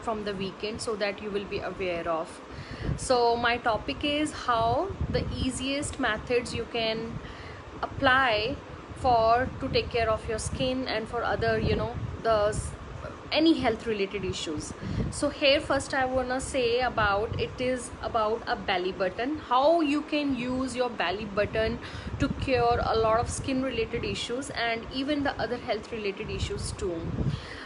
from the weekend, so that you will be aware of. So my topic is how the easiest methods you can apply for to take care of your skin and for other, the any health related issues. So here first I want to say about it is about a belly button, how you can use your belly button to cure a lot of skin related issues and even the other health related issues too.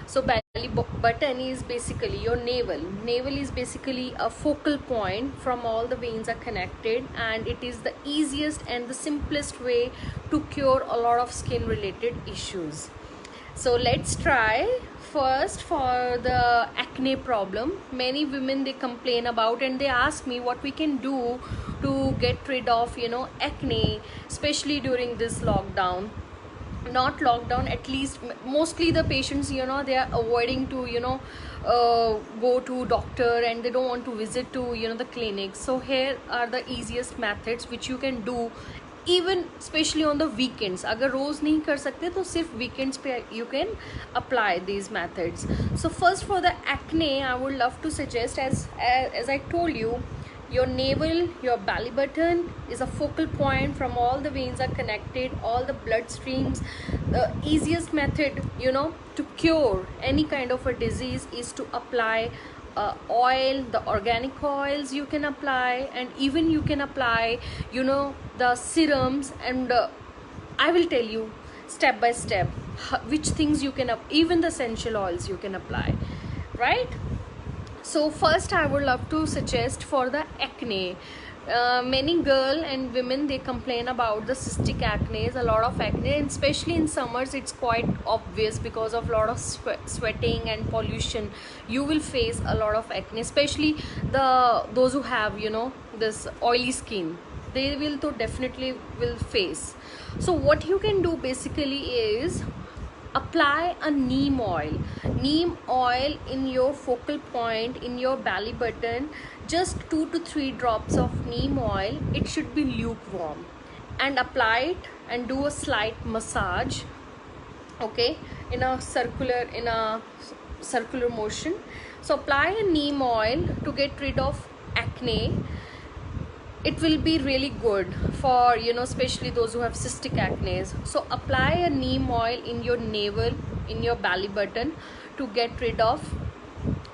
So belly button is basically your navel is basically a focal point from all the veins are connected, and it is the easiest and the simplest way to cure a lot of skin related issues. So let's try. First, for the acne problem, many women they complain about and they ask me what we can do to get rid of acne, especially during this lockdown. Not lockdown, at least mostly the patients, they are avoiding to go to doctor, and they don't want to visit to the clinic. So here are the easiest methods which you can do, even especially on the weekends. अगर रोज नहीं कर सकते तो सिर्फ weekends पे you can apply these methods. So first, for the acne, I would love to suggest, as I told you, your navel, your belly button is a focal point from all the veins are connected, all the blood streams. The easiest method to cure any kind of a disease is to apply oil, the organic oils you can apply, and even you can apply the serums, and I will tell you step by step which things you can even the essential oils you can apply, right? So first I would love to suggest for the acne. Many girl and women they complain about the cystic acne, a lot of acne, and especially in summers it's quite obvious because of a lot of sweating and pollution. You will face a lot of acne, especially those who have this oily skin. They will to definitely will face. So what you can do basically is apply a neem oil in your focal point in your belly button. Just 2 to 3 drops of neem oil. It should be lukewarm, and apply it and do a slight massage, okay, in a circular motion. So apply a neem oil to get rid of acne. It will be really good for especially those who have cystic acne. So apply a neem oil in your navel, in your belly button, to get rid of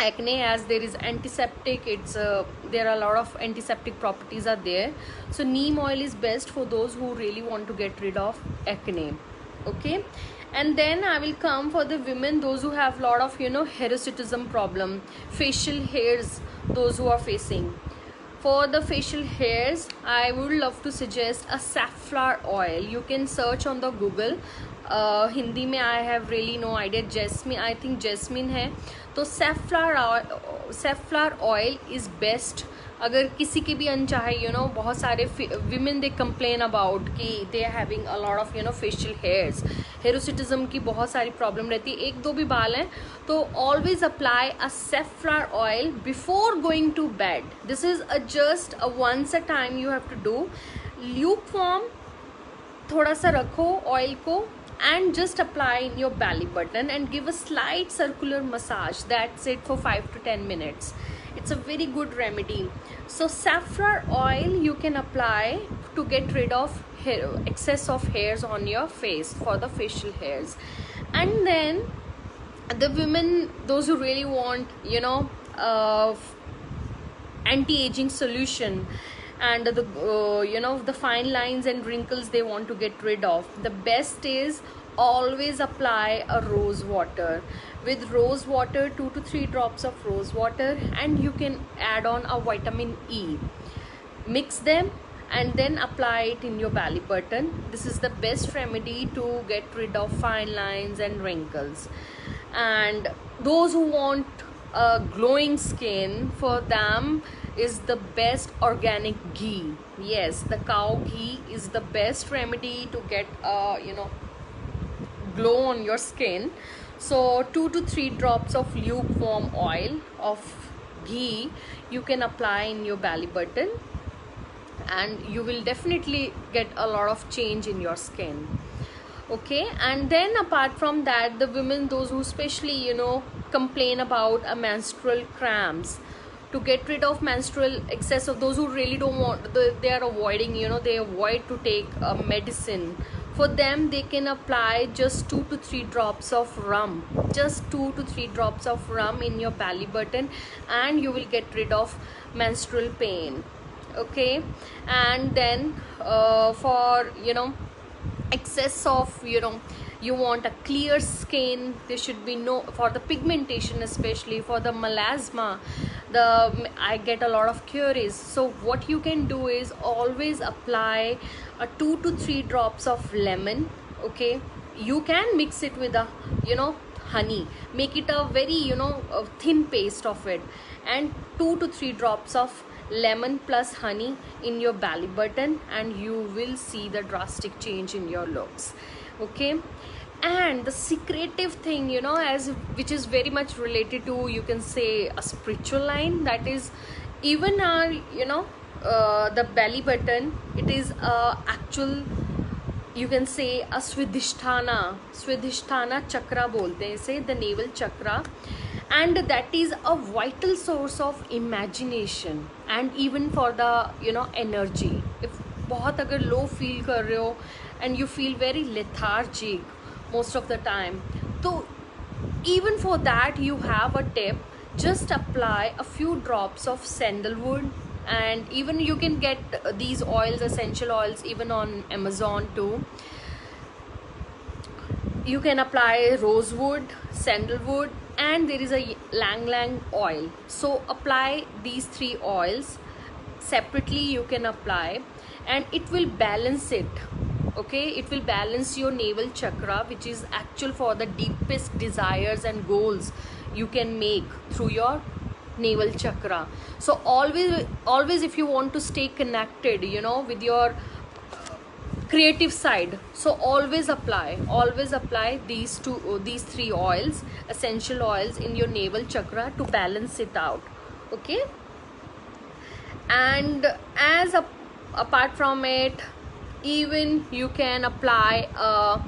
acne, as there is antiseptic. There are a lot of antiseptic properties are there. So neem oil is best for those who really want to get rid of acne, okay. And then I will come for the women, those who have a lot of hirsutism problem, facial hairs, those who are facing. For the facial hairs, I would love to suggest a safflower oil. You can search on the Google. Hindi में I have really no idea. Jasmine, I think jasmine है. तो safflower oil is best. अगर किसी की भी अनचाहे बहुत सारे women they complain about कि they are having a lot of facial hairs. Hirsutism की बहुत सारी प्रॉब्लम रहती है, एक दो भी बाल हैं तो always apply a safflower oil before going to bed. This is just a once a time you have to do. Lukewarm थोड़ा सा रखो ऑयल को, and just apply in your belly button and give a slight circular massage. That's it for 5 to 10 minutes. It's a very good remedy. So safflower oil you can apply to get rid of excess of hairs on your face, for the facial hairs. And then the women, those who really want anti-aging solution, and the fine lines and wrinkles they want to get rid of, the best is always apply a rose water. With rose water, 2 to 3 drops of rose water, and you can add on a vitamin E. Mix them and then apply it in your belly button. This is the best remedy to get rid of fine lines and wrinkles. And those who want a glowing skin, for them is the best organic ghee. Yes, the cow ghee is the best remedy to get glow on your skin. So 2 to 3 drops of lukewarm oil of ghee you can apply in your belly button, and you will definitely get a lot of change in your skin, okay. And then apart from that, the women, those who especially complain about a menstrual cramps, to get rid of menstrual excess, of those who really don't want, they are avoiding, they avoid to take a medicine, for them they can apply just 2 to 3 drops of rum, just 2 to 3 drops of rum in your belly button, and you will get rid of menstrual pain. Okay. And then for excess of, you want a clear skin, there should be no, for the pigmentation, especially for the melasma, I get a lot of queries. So what you can do is always apply a 2 to 3 drops of lemon. Okay. You can mix it with a honey, make it a very a thin paste of it, and 2 to 3 drops of lemon plus honey in your belly button, and you will see the drastic change in your looks. Okay. And the secretive thing, as which is very much related to, you can say, a spiritual line, that is, even our the belly button, it is actual, you can say, a swadhisthana chakra bolte hain ise, the navel chakra, and that is a vital source of imagination and even for the energy. If बहुत अगर low feel कर रहे हो and you feel very lethargic most of the time, so even for that you have a tip. Just apply a few drops of sandalwood, and even you can get these oils, essential oils, even on Amazon too. You can apply rosewood, sandalwood, and there is a lang lang oil. So apply these 3 oils separately, you can apply, and it will balance it. Okay, it will balance your navel chakra, which is actual for the deepest desires and goals you can make through your navel chakra. So always if you want to stay connected with your creative side, so always apply these 3 oils, essential oils, in your navel chakra to balance it out. Okay. And apart from it, even you can apply a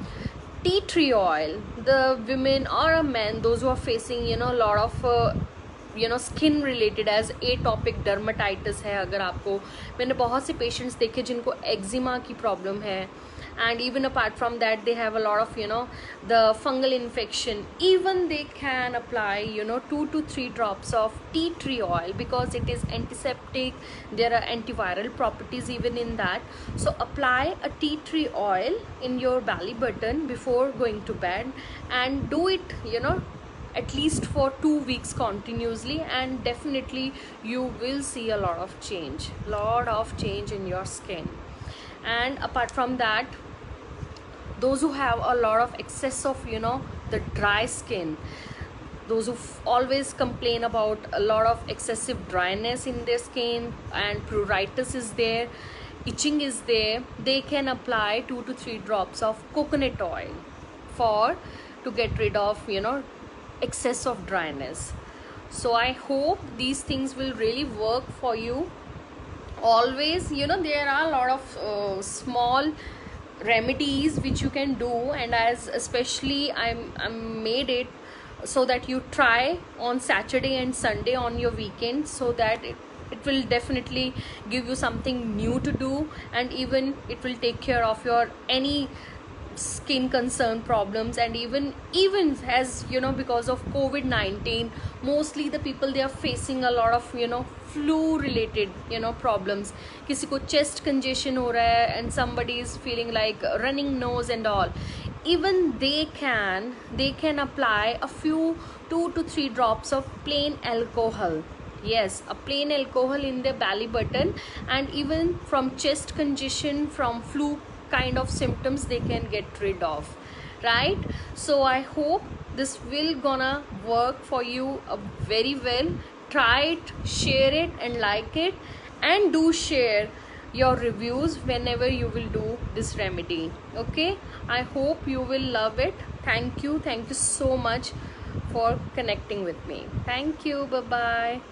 tea tree oil. The women or a men, those who are facing a lot of skin related as atopic dermatitis है, अगर आपको, मैंने बहुत से patients देखे जिनको eczema की problem है, and even apart from that they have a lot of the fungal infection, even they can apply 2 to 3 drops of tea tree oil, because it is antiseptic, there are antiviral properties even in that. So apply a tea tree oil in your belly button before going to bed, and do it at least for 2 weeks continuously, and definitely you will see a lot of change in your skin. And apart from that, those who have a lot of excess of the dry skin, those who always complain about a lot of excessive dryness in their skin, and pruritus is there, itching is there, they can apply 2 to 3 drops of coconut oil to get rid of excess of dryness. So I hope these things will really work for you. Always there are a lot of small remedies which you can do, and as especially I'm made it so that you try on Saturday and Sunday on your weekend, so that it will definitely give you something new to do, and even it will take care of your any skin concern problems. And even as because of COVID-19, mostly the people, they are facing a lot of flu related problems. किसी को chest congestion हो रहा है, and somebody is feeling like running nose and all, even they can apply a few 2 to 3 drops of plain alcohol. Yes, a plain alcohol in the belly button, and even from chest congestion, from flu kind of symptoms, they can get rid of, right? So I hope this will gonna work for you very well. Try it, share it, and like it, and do share your reviews whenever you will do this remedy. Okay, I hope you will love it. Thank you so much for connecting with me. Thank you. Bye bye.